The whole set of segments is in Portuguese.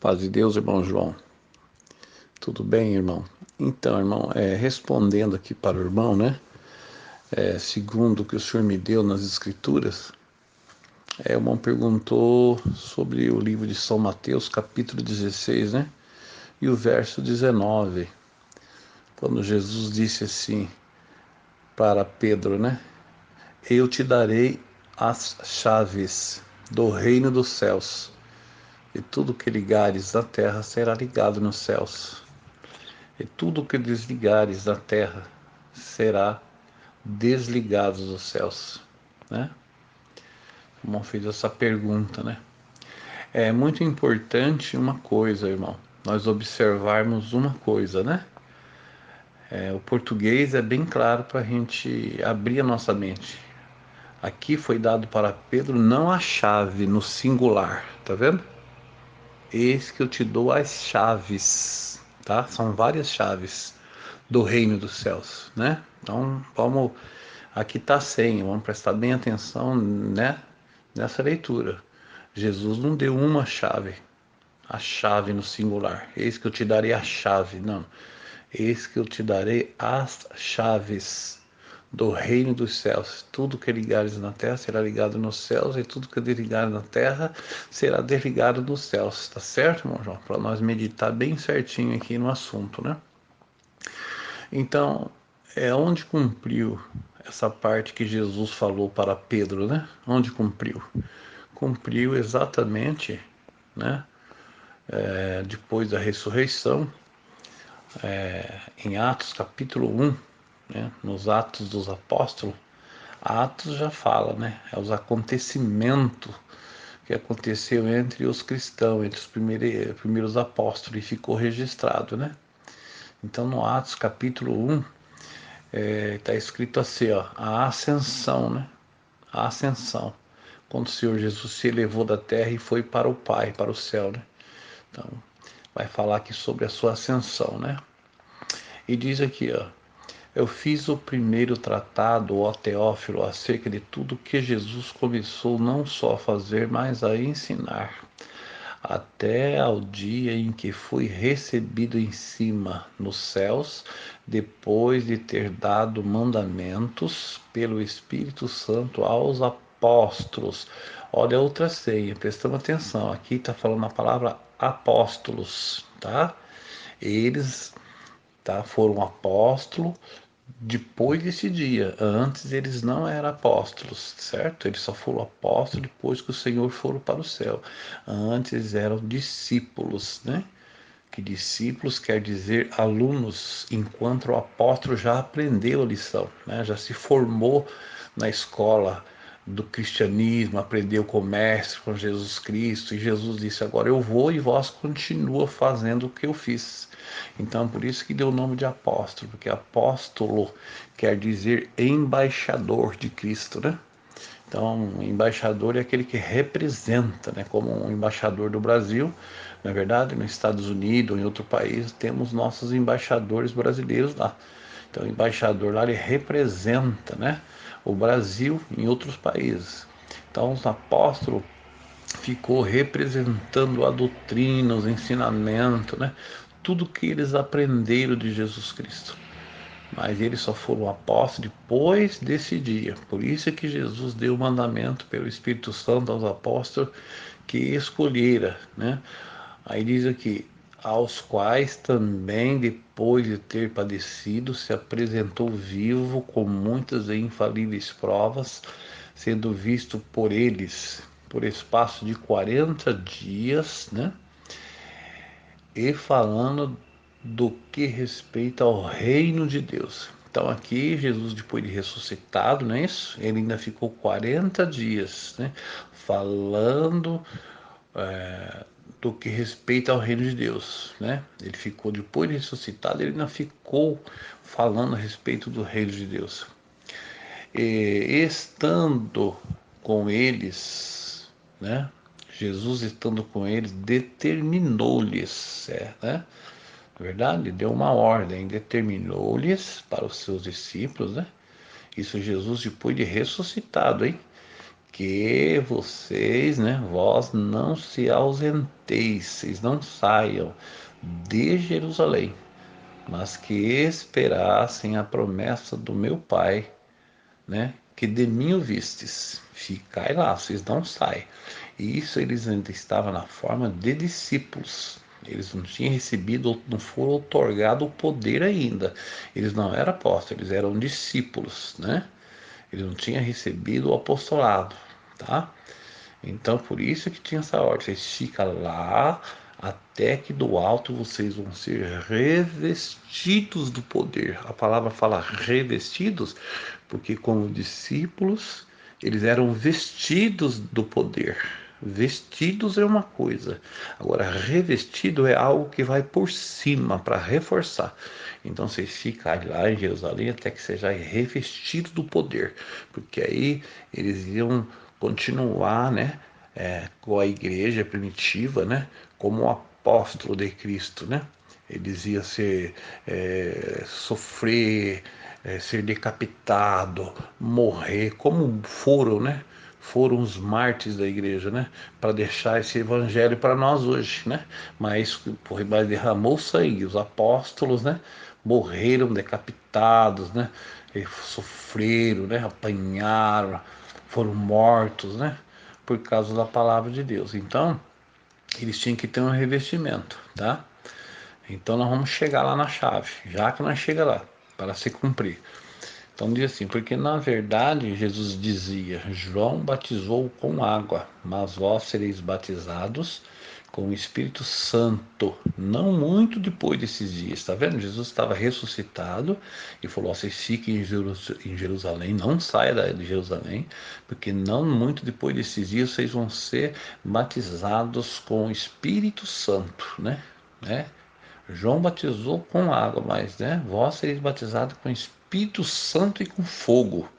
Paz de Deus, irmão João. Tudo bem, irmão? Então, irmão, respondendo aqui para o irmão, né? Segundo o que o senhor me deu nas escrituras, o irmão perguntou sobre o livro de São Mateus, capítulo 16, né? E o verso 19, quando Jesus disse assim para Pedro, né? Eu te darei as chaves do reino dos céus, e tudo que ligares na terra será ligado nos céus. E tudo que desligares da terra será desligado dos céus, né? O irmão fez essa pergunta, né? É muito importante uma coisa, irmão, nós observarmos uma coisa, né? O português é bem claro para a gente abrir a nossa mente. Aqui foi dado para Pedro não a chave no singular, tá vendo? Eis que eu te dou as chaves, tá? São várias chaves do reino dos céus, né? Então, aqui está 100, vamos prestar bem atenção, né? Nessa leitura. Jesus não deu uma chave, a chave no singular. Eis que eu te darei a chave, não. Eis que eu te darei as chaves do reino dos céus. Tudo que ligares na terra será ligado nos céus, e tudo que desligares na terra será desligado nos céus. Tá certo, irmão João? Para nós meditar bem certinho aqui no assunto, né? Então, onde cumpriu essa parte que Jesus falou para Pedro, né? Onde cumpriu? Cumpriu exatamente, né? Depois da ressurreição, em Atos capítulo 1, né? Nos Atos dos Apóstolos, Atos já fala, né? É os acontecimentos que aconteceu entre os cristãos, entre os primeiros apóstolos, e ficou registrado, né? Então, no Atos capítulo 1, está escrito assim, ó, a ascensão, né? A ascensão. Quando o Senhor Jesus se elevou da terra e foi para o Pai, para o céu, né? Então, vai falar aqui sobre a sua ascensão, né? E diz aqui, ó, eu fiz o primeiro tratado, ó Teófilo, acerca de tudo que Jesus começou não só a fazer, mas a ensinar, até ao dia em que foi recebido em cima, nos céus, depois de ter dado mandamentos pelo Espírito Santo aos apóstolos. Olha outra ceia, prestando atenção, aqui está falando a palavra apóstolos, tá? Eles, tá, foram apóstolos depois desse dia. Antes eles não eram apóstolos, certo? Eles só foram apóstolos depois que o Senhor foram para o céu. Antes eram discípulos, né? Que discípulos quer dizer alunos, enquanto o apóstolo já aprendeu a lição, né? Já se formou na escola do cristianismo, aprendeu comércio com Jesus Cristo, e Jesus disse, agora eu vou e vós continua fazendo o que eu fiz. Então, por isso que deu o nome de apóstolo, porque apóstolo quer dizer embaixador de Cristo, né? Então, embaixador é aquele que representa, né? Como um embaixador do Brasil, na verdade, nos Estados Unidos ou em outro país, temos nossos embaixadores brasileiros lá. Então, o embaixador lá, ele representa, né, o Brasil em outros países. Então, os apóstolos ficou representando a doutrina, os ensinamentos, né, tudo que eles aprenderam de Jesus Cristo. Mas eles só foram apóstolos depois desse dia. Por isso é que Jesus deu o mandamento pelo Espírito Santo aos apóstolos que escolhera, né? Aí diz aqui, aos quais também, depois de ter padecido, se apresentou vivo com muitas e infalíveis provas, sendo visto por eles por espaço de 40 dias, né? E falando do que respeita ao reino de Deus. Então aqui Jesus, depois de ressuscitado, não é isso? Ele ainda ficou 40 dias, né? Falando do que respeita ao reino de Deus, né? Ele ficou, depois de ressuscitado, ele ainda ficou falando a respeito do reino de Deus. E estando com eles, né? Jesus estando com eles, determinou-lhes, né? Na verdade, deu uma ordem, determinou-lhes para os seus discípulos, né? Isso Jesus depois de ressuscitado, hein? que vocês, né, vós não se ausenteis, vocês não saiam de Jerusalém, mas que esperassem a promessa do meu Pai, né, que de mim ouvistes. Ficai lá, vocês não saem. E isso eles ainda estavam na forma de discípulos. Eles não tinham recebido, não foram otorgado o poder ainda. Eles não eram apóstolos, eles eram discípulos, né? Eles não tinham recebido o apostolado, tá? Então, por isso que tinha essa ordem. Vocês ficam lá até que do alto vocês vão ser revestidos do poder. A palavra fala revestidos, porque como discípulos, eles eram vestidos do poder. Vestidos é uma coisa, agora revestido é algo que vai por cima para reforçar. Então vocês ficam lá em Jerusalém até que seja revestido do poder, porque aí eles iam continuar, né, com a igreja primitiva, né, como apóstolo de Cristo, né. Eles iam sofrer, ser decapitado, morrer, como foram, né? Foram os mártires da igreja, né? Para deixar esse evangelho para nós hoje, né? Mas derramou sangue, os apóstolos, né? Morreram decapitados, né? E sofreram, né? Apanharam, foram mortos, né? Por causa da palavra de Deus. Então, eles tinham que ter um revestimento, tá? Então nós vamos chegar lá na chave, já que nós chega lá, para se cumprir. Então diz assim, porque na verdade Jesus dizia, João batizou com água, mas vós sereis batizados com o Espírito Santo, não muito depois desses dias, está vendo? Jesus estava ressuscitado e falou, vocês fiquem em Jerusalém, não saia de Jerusalém, porque não muito depois desses dias vocês vão ser batizados com o Espírito Santo, né? João batizou com água, mas, né, vós sereis batizados com Espírito Santo e com fogo,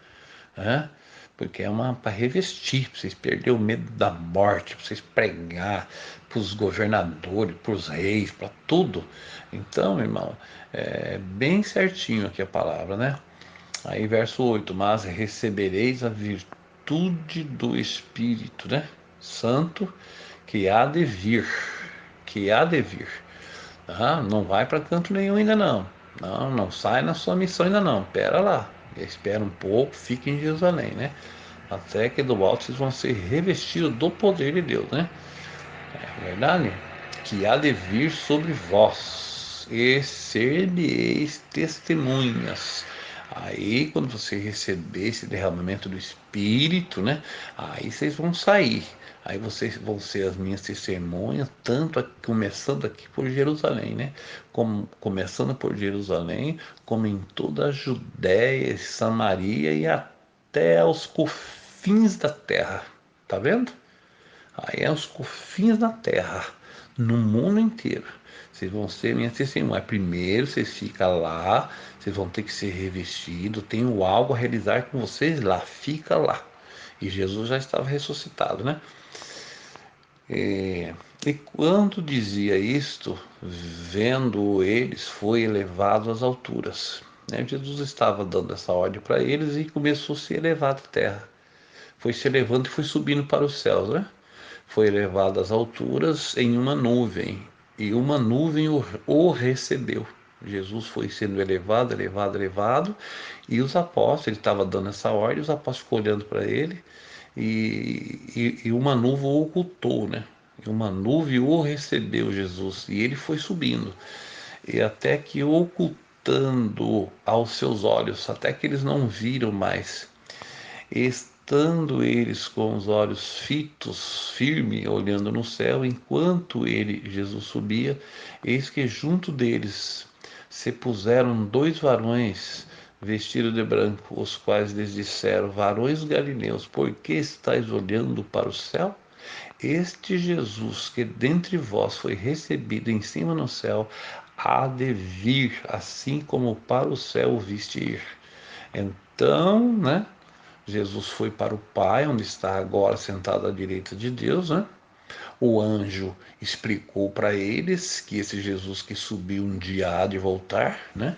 né? Porque é uma para revestir, para vocês perderem o medo da morte, para vocês pregar para os governadores, para os reis, para tudo. Então, irmão, é bem certinho aqui a palavra, né? Aí, verso 8: mas recebereis a virtude do Espírito, né? Santo, que há de vir, que há de vir. Ah, não vai para canto nenhum ainda não. Não, não sai na sua missão ainda não. Pera lá. Espera um pouco, fique em Jerusalém, né? Até que do alto vocês vão ser revestidos do poder de Deus, né? É verdade? Que há de vir sobre vós e ser-me-eis testemunhas. Aí, quando você receber esse derramamento do Espírito, né? Aí vocês vão sair. Aí vocês vão ser as minhas testemunhas, tanto aqui, começando aqui por Jerusalém, né? Começando por Jerusalém, como em toda a Judéia, Samaria e até aos confins da terra. Tá vendo? Aí é os confins da terra, no mundo inteiro. Vocês vão ser minhas testemunhas. Primeiro vocês ficam lá, vocês vão ter que ser revestidos. Tenho algo a realizar com vocês lá, fica lá. E Jesus já estava ressuscitado, né? E quando dizia isto, vendo eles, foi elevado às alturas. Né? Jesus estava dando essa ordem para eles e começou a se elevar da terra. Foi se elevando e foi subindo para os céus, né? Foi elevado às alturas em uma nuvem, e uma nuvem o recebeu. Jesus foi sendo elevado, elevado, elevado, e os apóstolos, ele estava dando essa ordem, os apóstolos ficou olhando para ele, e uma nuvem o ocultou, né? E uma nuvem o recebeu, Jesus, e ele foi subindo, e até que ocultando aos seus olhos, até que eles não viram mais. Estando eles com os olhos fitos, firme, olhando no céu, enquanto ele, Jesus, subia, eis que junto deles se puseram dois varões vestidos de branco, os quais lhes disseram, varões galileus, por que estáis olhando para o céu? Este Jesus que dentre vós foi recebido em cima no céu, há de vir, assim como para o céu o viste ir. Então, né? Jesus foi para o Pai, onde está agora sentado à direita de Deus, né? O anjo explicou para eles que esse Jesus que subiu um dia há de voltar, né?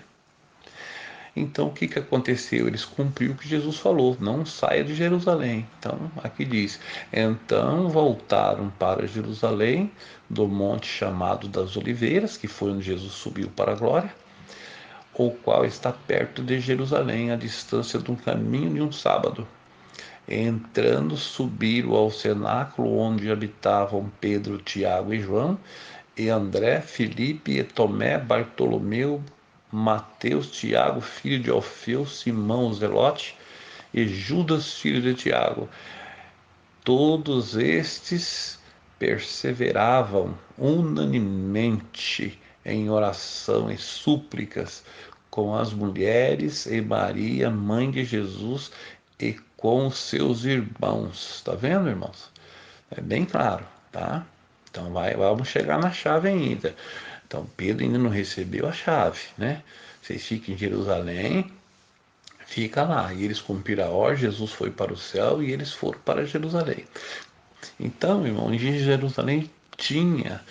Então o que aconteceu? Eles cumpriram o que Jesus falou, não saia de Jerusalém. Então aqui diz, então voltaram para Jerusalém, do monte chamado das Oliveiras, que foi onde Jesus subiu para a glória, o qual está perto de Jerusalém, a distância de um caminho de um sábado. Entrando, subiram ao cenáculo onde habitavam Pedro, Tiago e João, e André, Filipe, e Tomé, Bartolomeu, Mateus, Tiago, filho de Alfeu, Simão, o Zelote, e Judas, filho de Tiago. Todos estes perseveravam unanimemente em oração e súplicas com as mulheres e Maria, mãe de Jesus, e com os seus irmãos. Tá vendo, irmãos? É bem claro, tá? Então vamos chegar na chave ainda. Então Pedro ainda não recebeu a chave, né? Vocês ficam em Jerusalém, fica lá. E eles cumpriram a ordem, Jesus foi para o céu e eles foram para Jerusalém. Então, irmão, em Jerusalém tinha,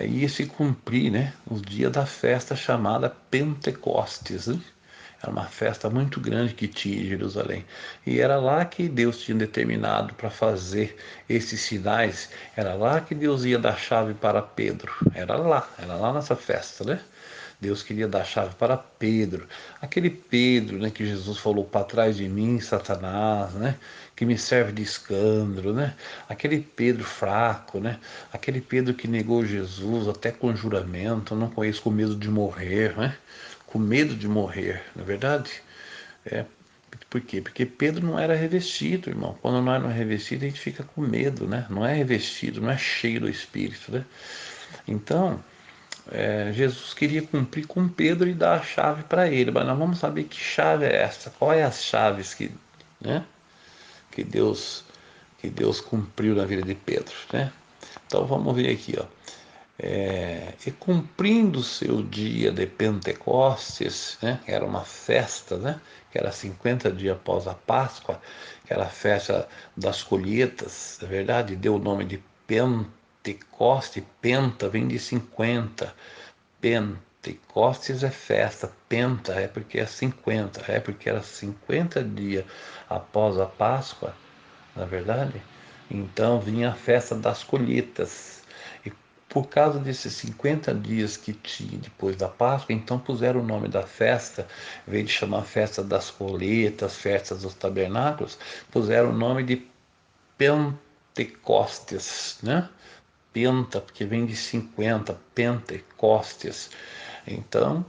ia se cumprir, né, o dia da festa chamada Pentecostes, né? Era uma festa muito grande que tinha em Jerusalém. E era lá que Deus tinha determinado para fazer esses sinais. Era lá que Deus ia dar chave para Pedro. Era lá nessa festa, né? Deus queria dar a chave para Pedro. Aquele Pedro, né, que Jesus falou, para trás de mim, Satanás, né? Que me serve de escândalo, né? Aquele Pedro fraco, né? Aquele Pedro que negou Jesus até com juramento, não conheço, com medo de morrer, né? Com medo de morrer, não é verdade? É, por quê? Porque Pedro não era revestido, irmão. Quando nós não é revestido, a gente fica com medo, né? Não é revestido, não é cheio do Espírito, né? Então, Jesus queria cumprir com Pedro e dar a chave para ele, mas nós vamos saber que chave é essa, quais é as chaves que, né, que Deus que Deus cumpriu na vida de Pedro, né? Então vamos ver aqui, ó. E cumprindo o seu dia de Pentecostes, né, que era uma festa, né, que era 50 dias após a Páscoa, que era a festa das colheitas, na verdade, deu o nome de Pentecoste. Penta vem de 50, Pentecostes é festa, penta é porque é 50, é porque era 50 dias após a Páscoa, na verdade. Então vinha a festa das colheitas. E por causa desses 50 dias que tinha depois da Páscoa, então puseram o nome da festa, em vez de chamar festa das colheitas, festa dos tabernáculos, puseram o nome de Pentecostes, né? Penta, porque vem de 50, Pentecostes. Então,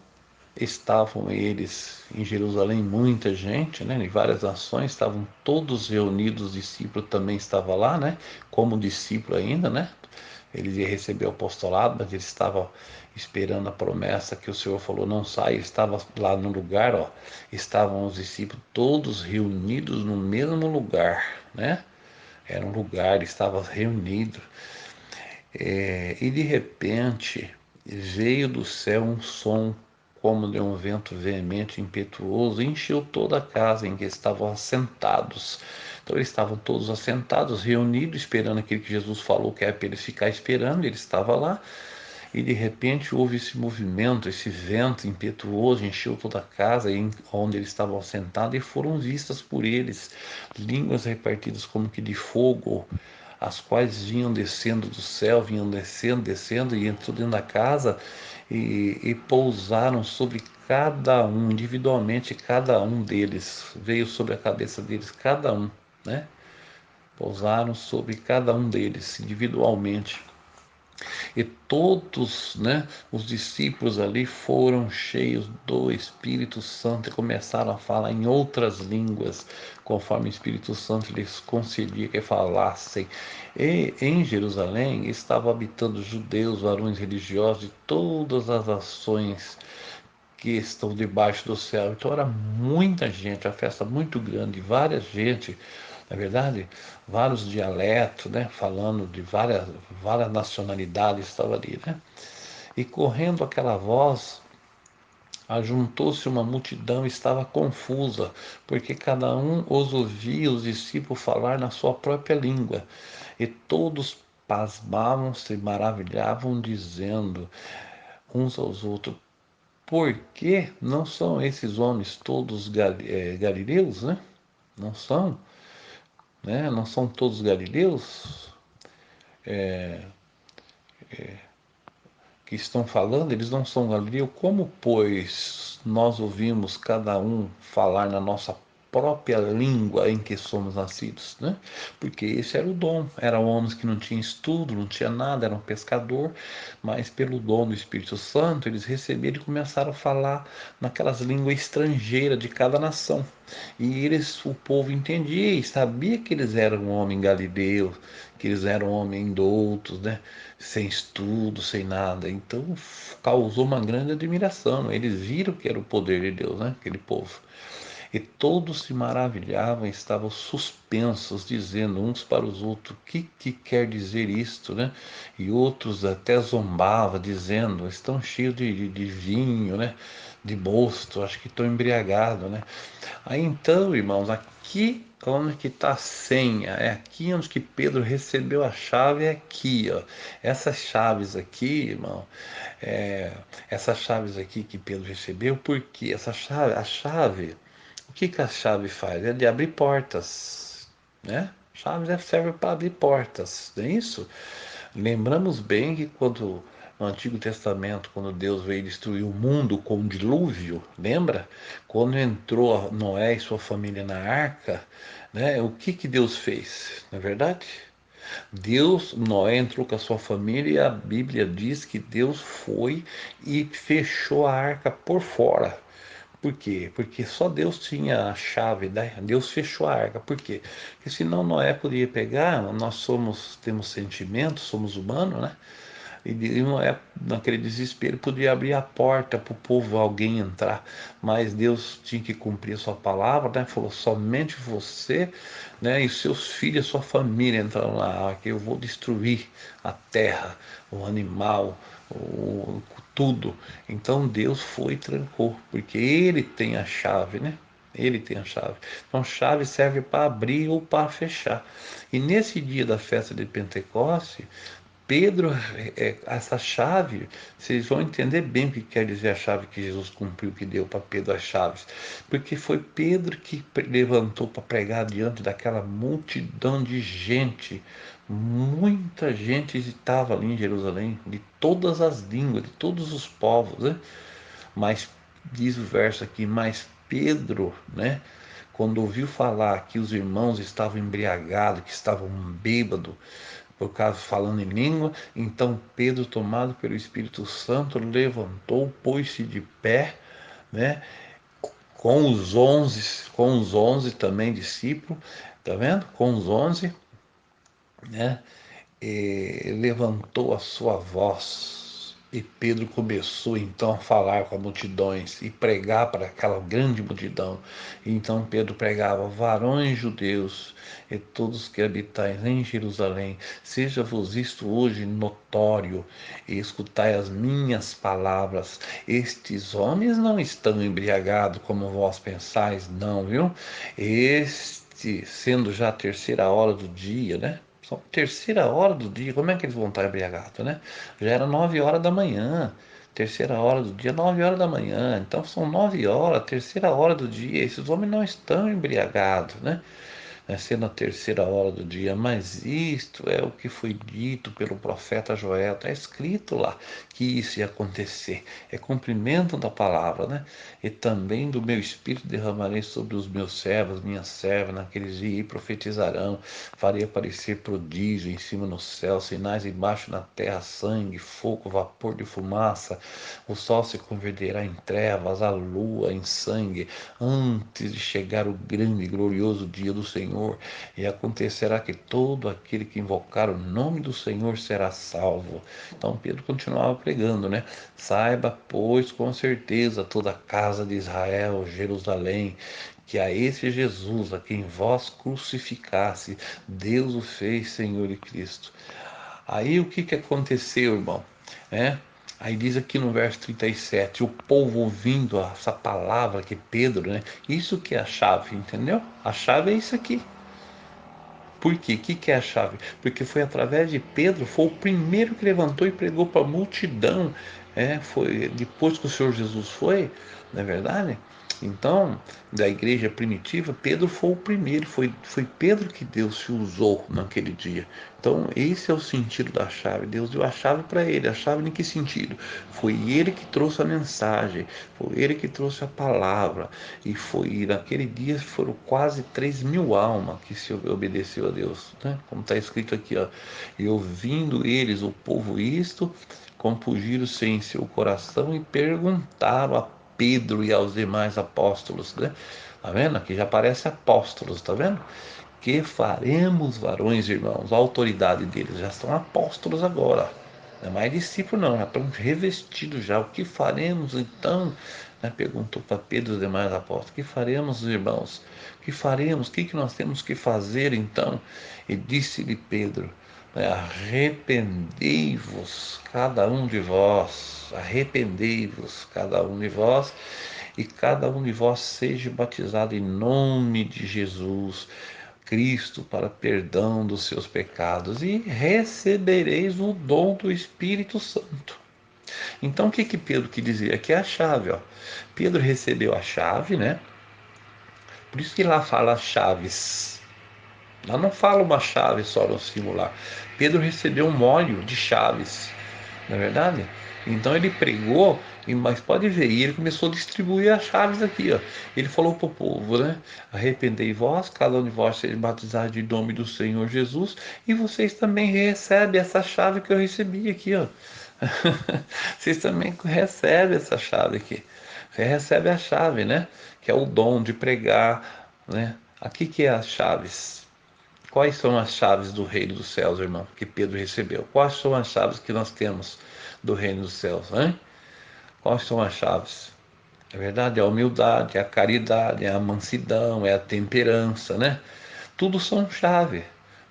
estavam eles em Jerusalém, muita gente, né, em várias nações, estavam todos reunidos, os discípulos também estavam lá, né, como discípulo ainda, né, eles iam receber o apostolado, mas eles estavam esperando a promessa que o Senhor falou, não sai, estava lá no lugar, ó, estavam os discípulos todos reunidos no mesmo lugar, né, era um lugar, estavam reunidos, e de repente veio do céu um som como de um vento veemente, impetuoso, e encheu toda a casa em que estavam assentados. Então eles estavam todos assentados, reunidos, esperando aquilo que Jesus falou que era para eles ficar esperando. Ele estava lá, e de repente houve esse movimento, esse vento impetuoso, encheu toda a casa onde eles estavam sentados, e foram vistas por eles línguas repartidas como que de fogo, as quais vinham descendo do céu, vinham descendo, descendo, e entrou dentro da casa e pousaram sobre cada um, individualmente, cada um deles, veio sobre a cabeça deles, cada um, né? Pousaram sobre cada um deles, individualmente. E todos, né, os discípulos ali foram cheios do Espírito Santo e começaram a falar em outras línguas, conforme o Espírito Santo lhes concedia que falassem. E em Jerusalém estavam habitando judeus, varões religiosos de todas as nações que estão debaixo do céu. Então era muita gente, a festa muito grande, várias gente, na verdade, vários dialetos, né, falando de várias nacionalidades estavam ali, né? E correndo aquela voz, ajuntou-se uma multidão e estava confusa, porque cada um os ouvia os discípulos falar na sua própria língua. E todos pasmavam-se e maravilhavam, dizendo uns aos outros: Porque não são esses homens todos galileus, né? Não são, né? Não são todos galileus que estão falando, eles não são galileus. Como, pois, nós ouvimos cada um falar na nossa própria língua em que somos nascidos, né? Porque esse era o dom. Eram homens que não tinham estudo, não tinha nada, eram pescador, mas pelo dom do Espírito Santo, eles receberam e começaram a falar naquelas línguas estrangeiras de cada nação. E eles, o povo entendia e sabia que eles eram homens galileus, que eles eram homens doutos, né? Sem estudo, sem nada. Então causou uma grande admiração. Eles viram que era o poder de Deus, né? Aquele povo. E todos se maravilhavam, estavam suspensos, dizendo uns para os outros: o que quer dizer isto, né? E outros até zombavam, dizendo: estão cheios de vinho, né? De mosto, acho que estão embriagados, né? Aí então, irmãos, aqui onde que está a senha, é aqui onde que Pedro recebeu a chave, é aqui, ó. Essas chaves aqui, irmão, é, essas chaves aqui que Pedro recebeu, porque essa chave, a chave, o que que a chave faz? É de abrir portas, né? Chaves serve para abrir portas, não é isso? Lembramos bem que quando no Antigo Testamento, quando Deus veio destruir o mundo com um dilúvio, lembra? Quando entrou Noé e sua família na arca, né? O que que Deus fez? Não é verdade? Noé entrou com a sua família e a Bíblia diz que Deus foi e fechou a arca por fora. Por quê? Porque só Deus tinha a chave, né? Deus fechou a arca. Por quê? Porque senão Noé poderia pegar, temos sentimentos, somos humanos, né? E Noé, naquele desespero, podia abrir a porta para o povo, alguém entrar. Mas Deus tinha que cumprir a sua palavra, né? Falou, somente você, né, e seus filhos, sua família entrarão na arca. Eu vou destruir a terra, o animal, tudo. Então Deus foi e trancou, porque Ele tem a chave, né? Ele tem a chave. Então, chave serve para abrir ou para fechar. E nesse dia da festa de Pentecoste, Pedro, essa chave, vocês vão entender bem o que quer dizer a chave que Jesus cumpriu, que deu para Pedro as chaves. Porque foi Pedro que levantou para pregar diante daquela multidão de gente. Muita gente estava ali em Jerusalém, de todas as línguas, de todos os povos, né? Mas diz o verso aqui, mas Pedro, né? Quando ouviu falar que os irmãos estavam embriagados, que estavam bêbados, por causa falando em língua, então Pedro, tomado pelo Espírito Santo, levantou, pôs-se de pé, né? Com os onze também discípulos, tá vendo? Com os 11, né? Levantou a sua voz e Pedro começou então a falar com as multidões e pregar para aquela grande multidão. Então Pedro pregava: varões judeus e todos que habitais em Jerusalém, seja-vos isto hoje notório e escutai as minhas palavras. Estes homens não estão embriagados como vós pensais, não, viu? Sendo já a terceira hora do dia, né? Só terceira hora do dia, como é que eles vão estar embriagados, né? Já era 9 horas da manhã, terceira hora do dia, 9 horas da manhã. Então são 9 horas, terceira hora do dia. Esses homens não estão embriagados, né, sendo a terceira hora do dia, mas isto é o que foi dito pelo profeta Joel, está escrito lá que isso ia acontecer, é cumprimento da palavra, né? E também do meu espírito derramarei sobre os meus servos, minhas servas, naqueles dias e profetizarão, farei aparecer prodígio em cima no céu, sinais embaixo na terra, sangue, fogo, vapor de fumaça, o sol se converterá em trevas, a lua em sangue, antes de chegar o grande e glorioso dia do Senhor, e acontecerá que todo aquele que invocar o nome do Senhor será salvo. Então Pedro continuava pregando, né? Saiba, pois, com certeza toda a casa de Israel, Jerusalém, que a esse Jesus, a quem vós crucificasse, Deus o fez Senhor e Cristo. Aí o que que aconteceu, irmão? É, aí diz aqui no verso 37, o povo ouvindo essa palavra que Pedro, né? Isso que é a chave, entendeu? A chave é isso aqui. Por quê? O que é a chave? Porque foi através de Pedro, foi o primeiro que levantou e pregou para a multidão. Foi depois que o Senhor Jesus foi, não é verdade? Então, da igreja primitiva, Pedro foi o primeiro, foi Pedro que Deus se usou naquele dia. Então, esse é o sentido da chave. Deus deu a chave para ele. A chave em que sentido? Foi ele que trouxe a mensagem, foi ele que trouxe a palavra. E naquele dia foram quase 3.000 almas que se obedeceu a Deus, né? Como está escrito aqui, ó. E ouvindo eles, o povo isto, compungiram-se em seu coração e perguntaram a Pedro e aos demais apóstolos, né? Tá vendo? Aqui já aparece apóstolos, tá vendo? Que faremos, varões e irmãos? A autoridade deles já são apóstolos agora. Não é mais discípulo, não, já estão revestidos já. O que faremos então? Né? Perguntou para Pedro e os demais apóstolos: o que faremos, irmãos? O que faremos? O que nós temos que fazer então? E disse-lhe Pedro: arrependei-vos, cada um de vós, arrependei-vos, cada um de vós, e cada um de vós seja batizado em nome de Jesus Cristo para perdão dos seus pecados e recebereis o dom do Espírito Santo. Então o que Pedro quis dizer? Aqui é a chave, ó. Pedro recebeu a chave, né? Por isso que lá fala chaves. Lá não fala uma chave só no singular. Pedro recebeu um molho de chaves, não é verdade? Então ele pregou, mas pode ver, e ele começou a distribuir as chaves aqui, ó. Ele falou para o povo, né? Arrependei vós, cada um de vós seja batizado em nome do Senhor Jesus, e vocês também recebem essa chave que eu recebi aqui, ó. Vocês também recebem essa chave aqui. Você recebe a chave, né? Que é o dom de pregar, né? Aqui que é as chaves. Quais são as chaves do reino dos céus, irmão, que Pedro recebeu? Quais são as chaves que nós temos do reino dos céus, hein? Quais são as chaves? É verdade, é a humildade, é a caridade, é a mansidão, é a temperança, né? Tudo são chave,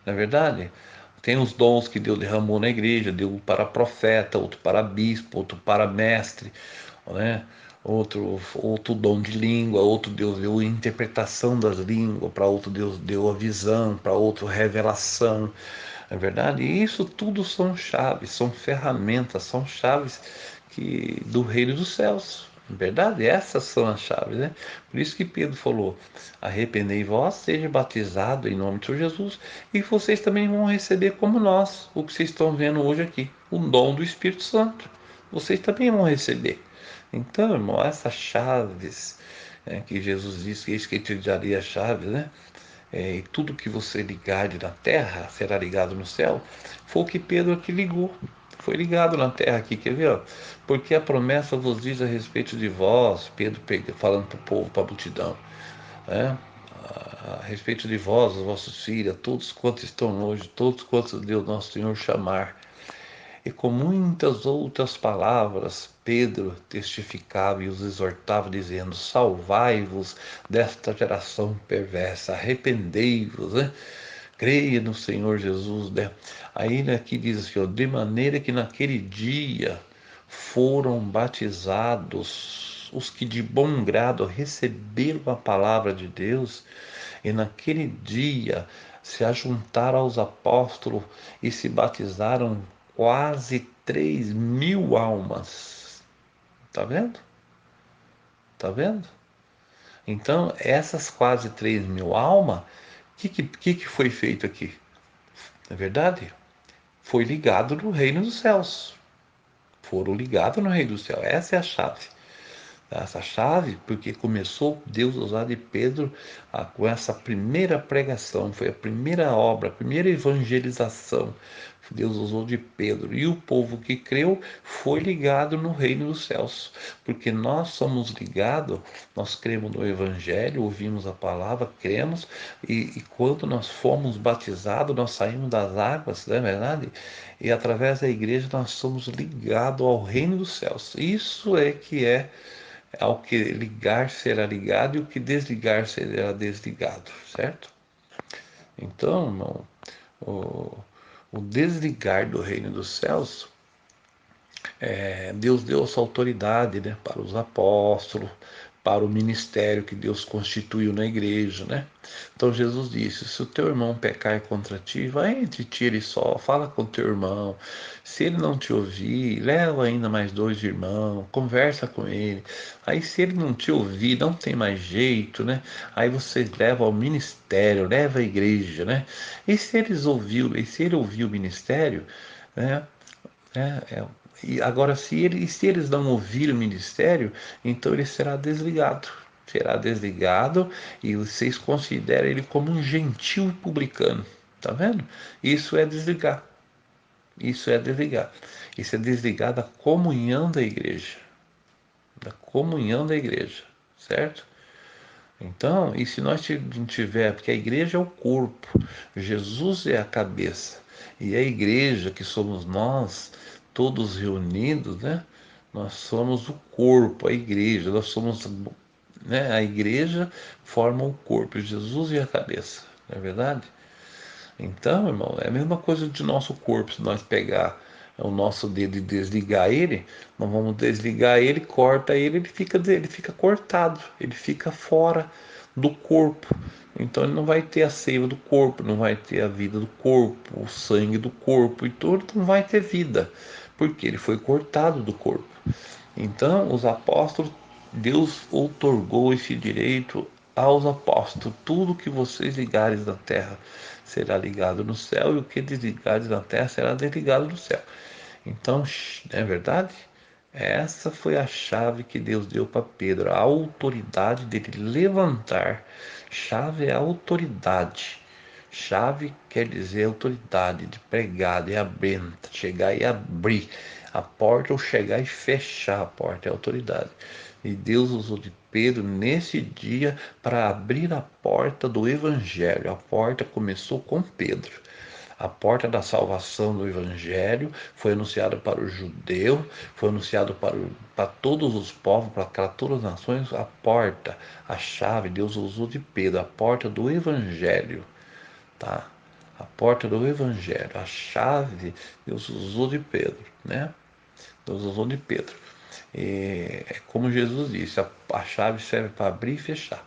não é verdade? Tem os dons que Deus derramou na igreja, deu para profeta, outro para bispo, outro para mestre, né? Outro dom de língua, outro Deus deu interpretação das línguas, para outro Deus deu a visão, para outro revelação, é verdade? E isso tudo são chaves, são ferramentas, são chaves do reino dos céus. É verdade? Essas são as chaves, né? Por isso que Pedro falou: arrependei vós, seja batizado em nome de Senhor Jesus, e vocês também vão receber como nós, o que vocês estão vendo hoje aqui, o dom do Espírito Santo. Vocês também vão receber. Então, irmão, essas chaves que Jesus disse, eis que te daria as chaves, né? E tudo que você ligar na terra será ligado no céu, foi o que Pedro aqui ligou. Foi ligado na terra aqui, quer ver? Ó? Porque a promessa vos diz a respeito de vós, Pedro falando para o povo, para a multidão, né? A respeito de vós, os vossos filhos, todos quantos estão longe, todos quantos Deus nosso Senhor chamar. E com muitas outras palavras, Pedro testificava e os exortava, dizendo: salvai-vos desta geração perversa, arrependei-vos, né? Creia no Senhor Jesus, né? Aí aqui diz assim, ó, de maneira que naquele dia foram batizados os que de bom grado receberam a palavra de Deus, e naquele dia se ajuntaram aos apóstolos e se batizaram quase 3.000 almas. Tá vendo? Tá vendo? Então, essas quase 3.000 almas, o que foi feito aqui? Não é verdade? Foi ligado no reino dos céus. Foram ligados no reino dos céus. Essa é a chave. Essa chave, porque começou Deus a usar de Pedro com essa primeira pregação, foi a primeira obra, a primeira evangelização. Deus usou de Pedro, e o povo que creu foi ligado no reino dos céus, porque nós somos ligados, nós cremos no Evangelho, ouvimos a palavra, cremos, e quando nós fomos batizados, nós saímos das águas, não é verdade? E através da igreja nós somos ligados ao reino dos céus. Isso é que é ao que ligar será ligado e o que desligar será desligado, certo? Então, irmão, o, o desligar do reino dos céus, Deus deu essa autoridade, né, para os apóstolos, para o ministério que Deus constituiu na igreja, né? Então Jesus disse: se o teu irmão pecar contra ti, vai entre ti e só, fala com o teu irmão. Se ele não te ouvir, leva ainda mais 2 irmãos, conversa com ele. Aí se ele não te ouvir, não tem mais jeito, né? Aí você leva ao ministério, leva à igreja, né? E se ele ouviu o ministério, né? E agora, se eles não ouvirem o ministério, então ele será desligado. Será desligado e vocês consideram ele como um gentil publicano. Tá vendo? Isso é desligar. Isso é desligar. Isso é desligar da comunhão da igreja. Da comunhão da igreja. Certo? Então, e se nós não tiver, porque a igreja é o corpo, Jesus é a cabeça, e a igreja, que somos nós, todos reunidos, né? Nós somos o corpo, a igreja, nós somos, né? A igreja forma o corpo, Jesus é a cabeça, não é verdade? Então, irmão, é a mesma coisa de nosso corpo. Se nós pegar o nosso dedo e desligar ele, nós vamos desligar ele, corta ele, ele fica cortado, ele fica fora do corpo. Então ele não vai ter a seiva do corpo, não vai ter a vida do corpo, o sangue do corpo, e tudo não vai ter vida, porque ele foi cortado do corpo. Então, os apóstolos, Deus outorgou esse direito aos apóstolos. Tudo que vocês ligares na terra será ligado no céu, e o que desligares na terra será desligado no céu. Então, não é verdade? Essa foi a chave que Deus deu para Pedro, a autoridade dele levantar. Chave é autoridade. Chave quer dizer autoridade de pregar, de abrir, chegar e abrir a porta ou chegar e fechar a porta, é autoridade. E Deus usou de Pedro nesse dia para abrir a porta do Evangelho. A porta começou com Pedro. A porta da salvação do Evangelho foi anunciada para o judeu, foi anunciado para todos os povos, para todas as nações. A porta, a chave, Deus usou de Pedro, a porta do Evangelho, tá? A porta do Evangelho, a chave, Deus usou de Pedro, né? Deus usou de Pedro. É como Jesus disse, a chave serve para abrir e fechar.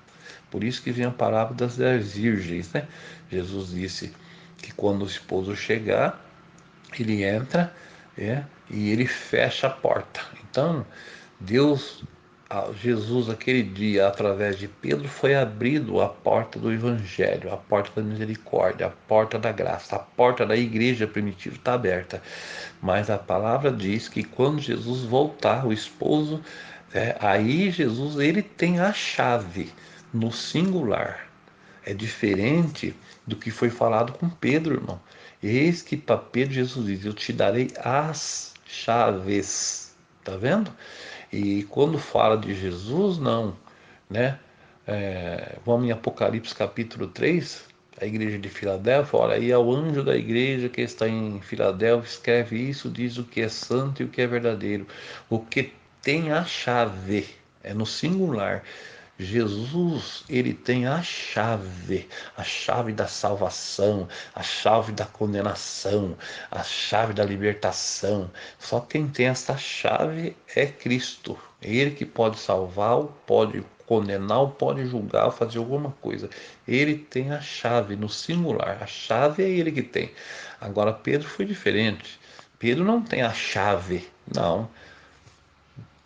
Por isso que vem a parábola das 10 virgens, né? Jesus disse que quando o esposo chegar, ele entra, e ele fecha a porta. Então, Deus, Jesus, aquele dia, através de Pedro, foi abrindo a porta do Evangelho, a porta da misericórdia, a porta da graça, a porta da igreja primitiva está aberta. Mas a palavra diz que quando Jesus voltar, o esposo, aí Jesus, ele tem a chave no singular. É diferente do que foi falado com Pedro, irmão. Eis que para Pedro Jesus diz: eu te darei as chaves. Tá vendo? E quando fala de Jesus, não, né? Vamos em Apocalipse capítulo 3, a igreja de Filadélfia. Olha aí, ao anjo da igreja que está em Filadélfia, escreve isso, diz o que é santo e o que é verdadeiro, o que tem a chave, é no singular. Jesus, ele tem a chave da salvação, a chave da condenação, a chave da libertação. Só quem tem essa chave é Cristo. É ele que pode salvar, pode condenar, pode julgar, fazer alguma coisa. Ele tem a chave no singular. A chave é ele que tem. Agora Pedro foi diferente. Pedro não tem a chave, não.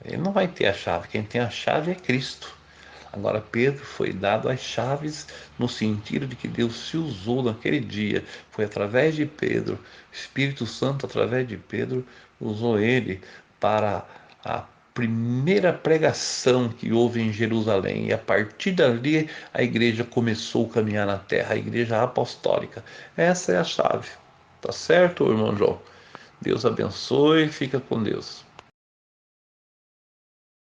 Ele não vai ter a chave. Quem tem a chave é Cristo. Agora, Pedro foi dado as chaves no sentido de que Deus se usou naquele dia. Foi através de Pedro, o Espírito Santo, através de Pedro, usou ele para a primeira pregação que houve em Jerusalém. E a partir dali, a igreja começou a caminhar na terra, a igreja apostólica. Essa é a chave. Tá certo, irmão João? Deus abençoe, fica com Deus.